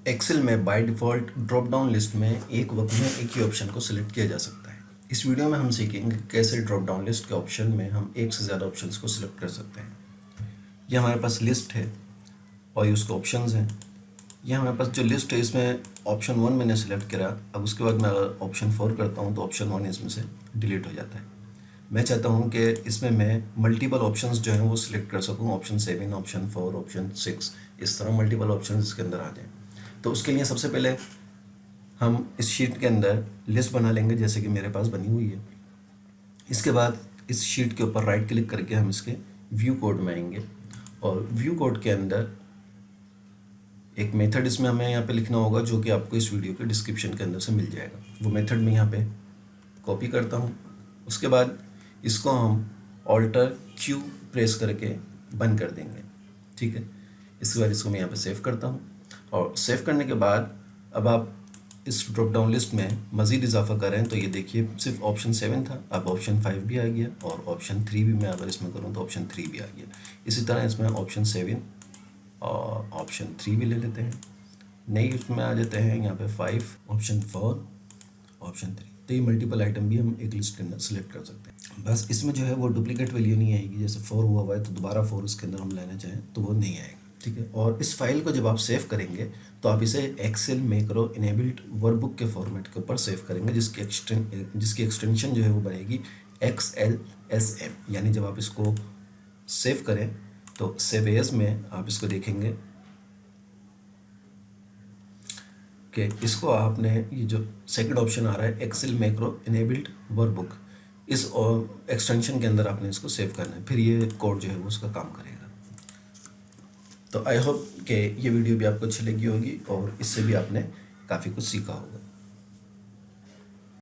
Excel में by default drop down list में एक वक्त में एक ही ऑप्शन को सिलेक्ट किया जा सकता है। इस वीडियो में हम सीखेंगे कैसे ड्रॉप डाउन लिस्ट के ऑप्शन में हम एक से ज़्यादा ऑप्शंस को सिलेक्ट कर सकते हैं। ये हमारे पास लिस्ट है और ये उसके ऑप्शंस हैं। ये हमारे पास जो लिस्ट है इसमें ऑप्शन 1 मैंने सेलेक्ट करा। अब उसके बाद मैं ऑप्शन 4 करता हूँ तो ऑप्शन 1 इसमें से डिलीट हो जाता है। मैं चाहता हूँ कि इसमें मैं मल्टीपल ऑप्शंस जो हैं वो सिलेक्ट कर सकूँ, ऑप्शन 7, ऑप्शन 4, ऑप्शन 6, इस तरह मल्टीपल ऑप्शंस इसके अंदर आ जाएँ। तो उसके लिए सबसे पहले हम इस शीट के अंदर लिस्ट बना लेंगे जैसे कि मेरे पास बनी हुई है। इसके बाद इस शीट के ऊपर राइट क्लिक करके हम इसके व्यू कोड में आएंगे और व्यू कोड के अंदर एक मेथड इसमें हमें यहाँ पे लिखना होगा जो कि आपको इस वीडियो के डिस्क्रिप्शन के अंदर से मिल जाएगा। वो मेथड मैं यहाँ पे कॉपी करता हूँ। उसके बाद इसको हम ऑल्टर क्यू प्रेस करके बंद कर देंगे, ठीक है। इसके बाद इसको मैं यहाँ पे सेव करता हूँ और सेव करने के बाद अब आप इस ड्रॉप डाउन लिस्ट में मज़ीद इजाफा करें तो ये देखिए सिर्फ ऑप्शन 7 था, अब ऑप्शन 5 भी आ गया और ऑप्शन 3 भी मैं अगर इसमें करूँ तो ऑप्शन 3 भी आ गया। इसी तरह इसमें ऑप्शन 7 और ऑप्शन 3 भी ले लेते हैं। नई उसमें आ जाते हैं यहाँ पे 5, ऑप्शन 4, ऑप्शन 3। तो ये मल्टीपल आइटम भी हम एक लिस्ट के अंदर सेलेक्ट कर सकते हैं। बस इसमें जो है वो डुप्लीकेट वैल्यू नहीं आएगी, जैसे 4 हुआ है तो दोबारा 4 इसके अंदर हम लेना चाहें तो वो नहीं आएगा, ठीक है। और इस फाइल को जब आप सेव करेंगे तो आप इसे एक्सेल मैक्रो इनेबल्ड वर्कबुक के फॉर्मेट के ऊपर सेव करेंगे जिसकी एक्सटेंशन जो है वो बनेगी XLSM। यानी जब आप इसको सेव करें तो सेव एज में आप इसको देखेंगे कि इसको आपने ये जो सेकंड ऑप्शन आ रहा है एक्सेल मैक्रो इनेबल्ड वर्कबुक, इस एक्सटेंशन के अंदर आपने इसको सेव करना है, फिर ये कोड जो है वो उसका काम करेगा। तो आई होप कि ये वीडियो भी आपको अच्छी लगी होगी और इससे भी आपने काफ़ी कुछ सीखा होगा।